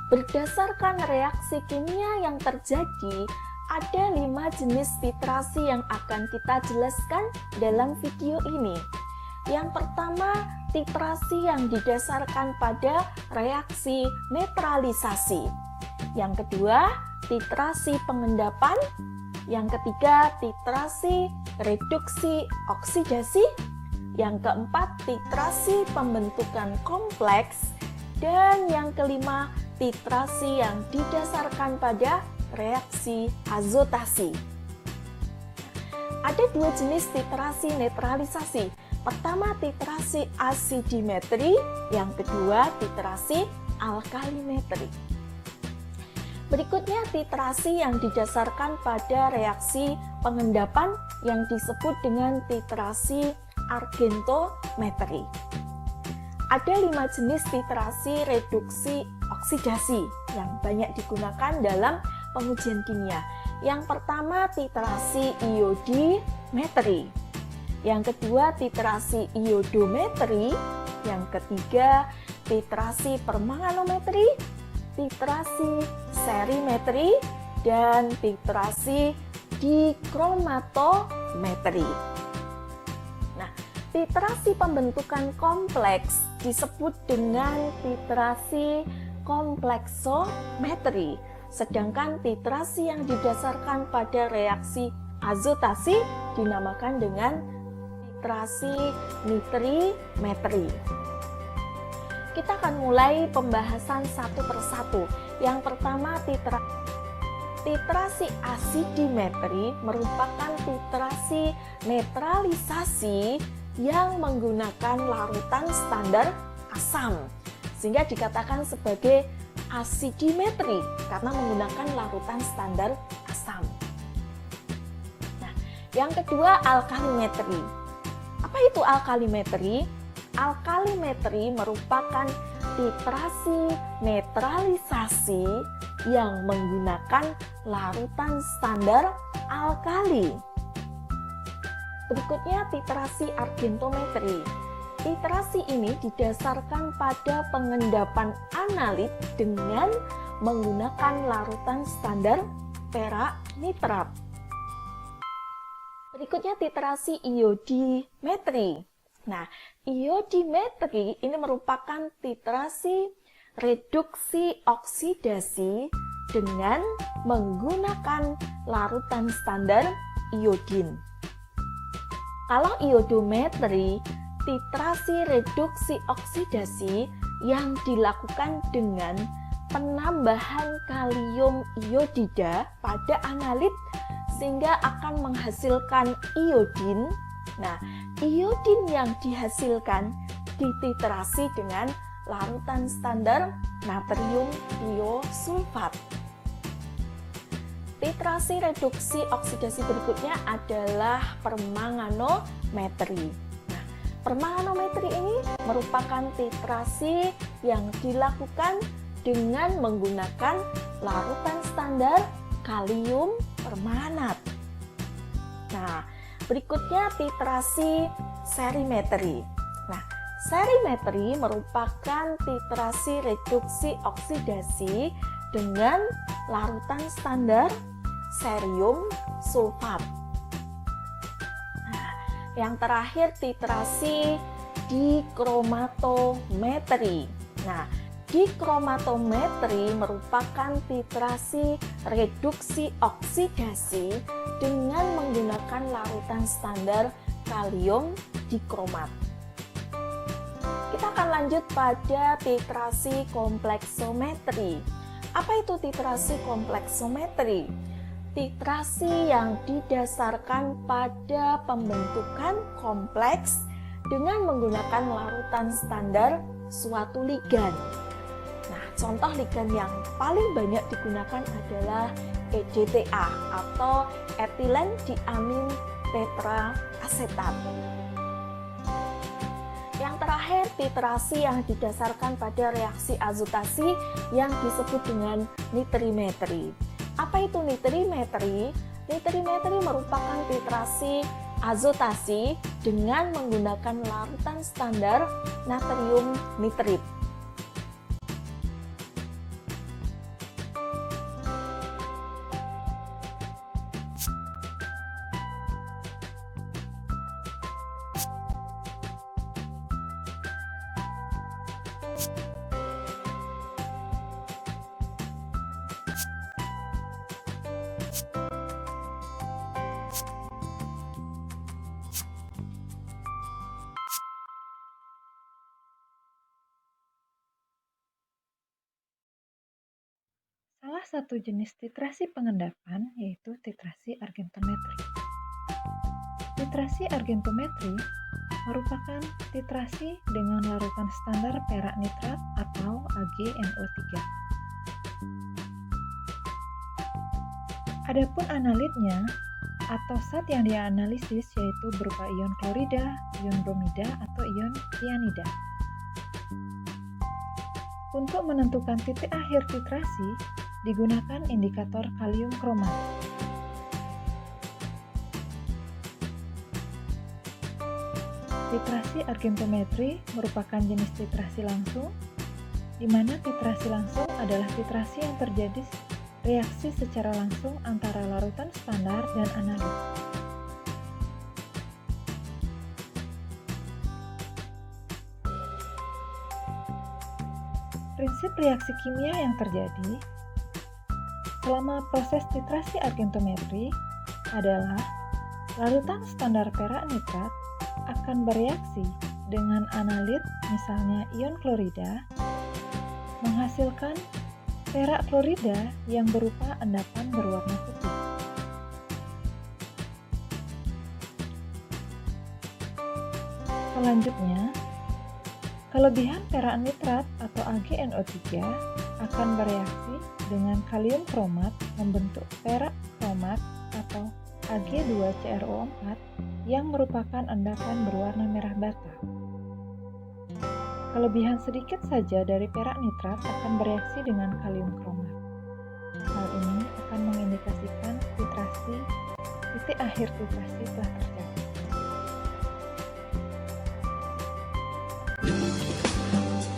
Berdasarkan reaksi kimia yang terjadi, ada 5 jenis titrasi yang akan kita jelaskan dalam video ini. Yang pertama, titrasi yang didasarkan pada reaksi netralisasi. Yang kedua, titrasi pengendapan. Yang ketiga, titrasi reduksi oksidasi. Yang keempat, titrasi pembentukan kompleks. Dan yang kelima, titrasi yang didasarkan pada reaksi azotasi. Ada 2 jenis titrasi netralisasi. Pertama, titrasi asidimetri, yang kedua, titrasi alkalimetri. Berikutnya, titrasi yang didasarkan pada reaksi pengendapan yang disebut dengan titrasi argentometri. Ada 5 jenis titrasi reduksi oksidasi yang banyak digunakan dalam pengujian kimia. Yang pertama, titrasi iodimetri. Yang kedua, titrasi iodometri. Yang ketiga, titrasi permanganometri, titrasi serimetri, dan titrasi dikromatometri. Nah, titrasi pembentukan kompleks disebut dengan titrasi kompleksometri, sedangkan titrasi yang didasarkan pada reaksi azotasi dinamakan dengan titrasi nitrimetri. Kita akan mulai pembahasan satu persatu. Yang pertama, titrasi asidimetri merupakan titrasi netralisasi yang menggunakan larutan standar asam, sehingga dikatakan sebagai asidimetri karena menggunakan larutan standar asam. Nah, yang kedua, alkalimetri. Apa itu alkalimetri? Alkalimetri merupakan titrasi netralisasi yang menggunakan larutan standar alkali. Berikutnya, titrasi argentometri. Titrasi ini didasarkan pada pengendapan analit dengan menggunakan larutan standar perak nitrat. Berikutnya, titrasi iodimetri. Nah, iodimetri ini merupakan titrasi reduksi oksidasi dengan menggunakan larutan standar iodin. Kalau iodometri, titrasi reduksi oksidasi yang dilakukan dengan penambahan kalium iodida pada analit sehingga akan menghasilkan iodin. Nah, iodin yang dihasilkan dititrasi dengan larutan standar natrium tiosulfat. Titrasi reduksi oksidasi berikutnya adalah permanganometri. Nah, permanganometri ini merupakan titrasi yang dilakukan dengan menggunakan larutan standar kalium permanganat. Nah, berikutnya titrasi serimetri. Nah, serimetri merupakan titrasi reduksi oksidasi dengan larutan standar cerium sulfat. Nah, yang terakhir titrasi dikromatometri. Nah, dikromatometri merupakan titrasi reduksi oksidasi dengan menggunakan larutan standar kalium dikromat. Kita akan lanjut pada titrasi kompleksometri. Apa itu titrasi kompleksometri? Titrasi yang didasarkan pada pembentukan kompleks dengan menggunakan larutan standar suatu ligan. Nah, contoh ligan yang paling banyak digunakan adalah EDTA atau etilen diamin tetraasetat. Yang terakhir, titrasi yang didasarkan pada reaksi azotasi yang disebut dengan nitrimetri. Apa itu nitrimetri? Nitrimetri merupakan titrasi azotasi dengan menggunakan larutan standar natrium nitrit. salah satu jenis titrasi pengendapan yaitu titrasi argentometri. Titrasi argentometri merupakan titrasi dengan larutan standar perak nitrat atau AgNO3. Adapun analitnya atau zat yang dianalisis yaitu berupa ion klorida, ion bromida, atau ion cyanida. Untuk menentukan titik akhir titrasi, digunakan indikator kalium kromat. Titrasi argentometri merupakan jenis titrasi langsung, di mana titrasi langsung adalah titrasi yang terjadi reaksi secara langsung antara larutan standar dan analit. Prinsip reaksi kimia yang terjadi selama proses titrasi argentometri adalah larutan standar perak nitrat akan bereaksi dengan analit, misalnya ion klorida, menghasilkan perak klorida yang berupa endapan berwarna putih. Selanjutnya, kelebihan perak nitrat atau AgNO3 akan bereaksi dengan kalium kromat membentuk perak kromat atau Ag2CrO4 yang merupakan endapan berwarna merah bata. Kelebihan sedikit saja dari perak nitrat akan bereaksi dengan kalium kromat. Hal ini akan mengindikasikan titik akhir titrasi telah tercapai.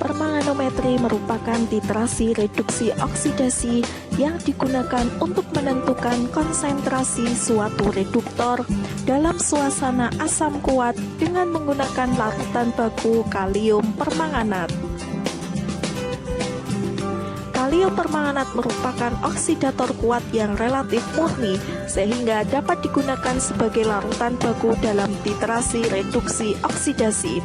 Permanganometri merupakan titrasi reduksi oksidasi yang digunakan untuk menentukan konsentrasi suatu reduktor dalam suasana asam kuat dengan menggunakan larutan baku kalium permanganat. Kalium permanganat merupakan oksidator kuat yang relatif murni sehingga dapat digunakan sebagai larutan baku dalam titrasi reduksi oksidasi.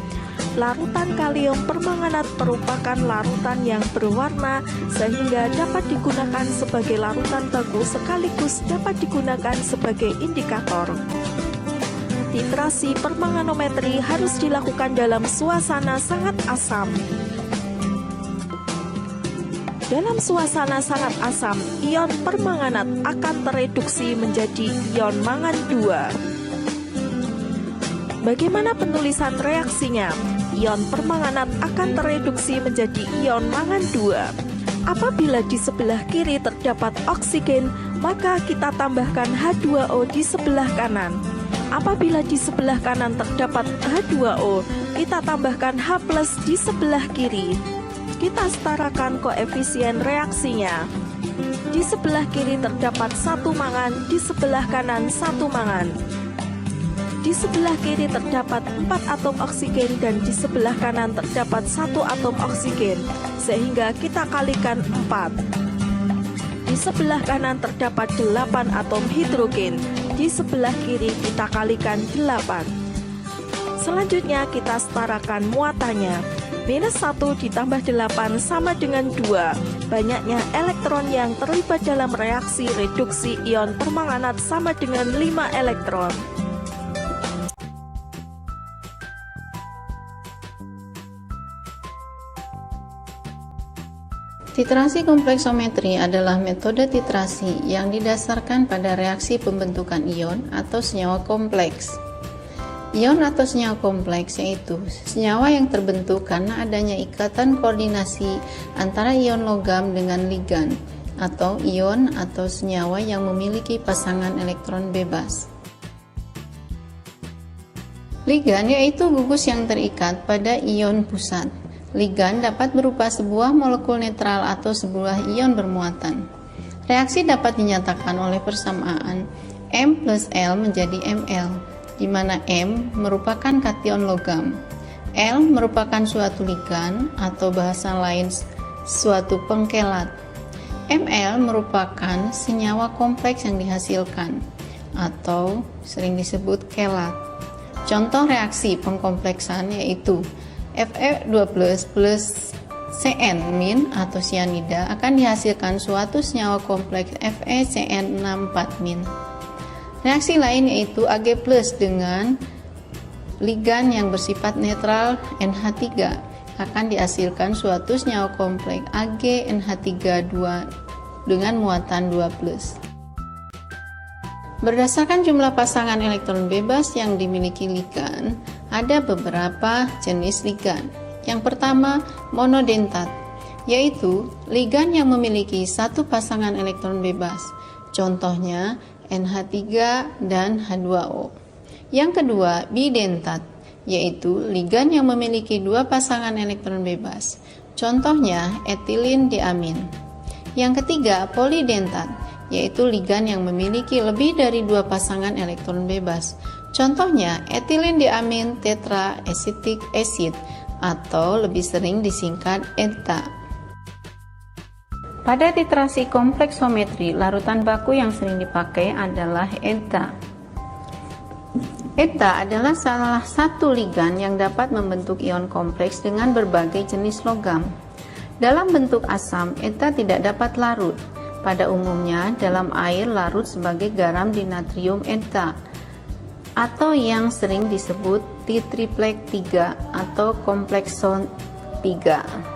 Larutan kalium permanganat merupakan larutan yang berwarna sehingga dapat digunakan sebagai larutan baku sekaligus dapat digunakan sebagai indikator. Titrasi permanganometri harus dilakukan dalam suasana sangat asam. Dalam suasana sangat asam, ion permanganat akan tereduksi menjadi ion mangan 2. Bagaimana penulisan reaksinya? Ion permanganat akan tereduksi menjadi ion mangan 2. Apabila di sebelah kiri terdapat oksigen, maka kita tambahkan H2O di sebelah kanan. Apabila di sebelah kanan terdapat H2O, kita tambahkan H+ di sebelah kiri. Kita setarakan koefisien reaksinya. Di sebelah kiri terdapat 1 mangan, di sebelah kanan 1 mangan. Di sebelah kiri terdapat 4 atom oksigen dan di sebelah kanan terdapat 1 atom oksigen, sehingga kita kalikan 4. Di sebelah kanan terdapat 8 atom hidrogen, di sebelah kiri kita kalikan 8. Selanjutnya kita setarakan muatannya. -1 ditambah 8 sama dengan 2. Banyaknya elektron yang terlibat dalam reaksi reduksi ion permanganat sama dengan 5 elektron. Titrasi kompleksometri adalah metode titrasi yang didasarkan pada reaksi pembentukan ion atau senyawa kompleks. Ion atau senyawa kompleks yaitu senyawa yang terbentuk karena adanya ikatan koordinasi antara ion logam dengan ligan, atau ion atau senyawa yang memiliki pasangan elektron bebas. Ligan yaitu gugus yang terikat pada ion pusat. Ligan dapat berupa sebuah molekul netral atau sebuah ion bermuatan. Reaksi dapat dinyatakan oleh persamaan M plus L menjadi Ml, di mana M merupakan kation logam, L merupakan suatu ligan atau bahasa lain suatu pengkelat. Ml merupakan senyawa kompleks yang dihasilkan atau sering disebut kelat. Contoh reaksi pengkompleksan yaitu Fe2+ plus Cn- atau sianida akan dihasilkan suatu senyawa kompleks FeCN64-. Reaksi lain yaitu Ag+ dengan ligan yang bersifat netral NH3 akan dihasilkan suatu senyawa kompleks AgNH3+ dengan muatan 2+. Berdasarkan jumlah pasangan elektron bebas yang dimiliki ligan, ada beberapa jenis ligan. Yang pertama, monodentat, yaitu ligan yang memiliki satu pasangan elektron bebas, contohnya NH3 dan H2O. Yang kedua, bidentat, yaitu ligan yang memiliki dua pasangan elektron bebas, contohnya etilin diamin. Yang ketiga, polidentat, yaitu ligan yang memiliki lebih dari dua pasangan elektron bebas, contohnya etilin diamin tetraesetic acid atau lebih sering disingkat ETA. Pada titrasi kompleksometri, larutan baku yang sering dipakai adalah ETA. ETA adalah salah satu ligan yang dapat membentuk ion kompleks dengan berbagai jenis logam. Dalam bentuk asam, ETA tidak dapat larut. Pada umumnya, dalam air larut sebagai garam di natrium ETA, atau yang sering disebut T-triplet 3 atau komplekson 3.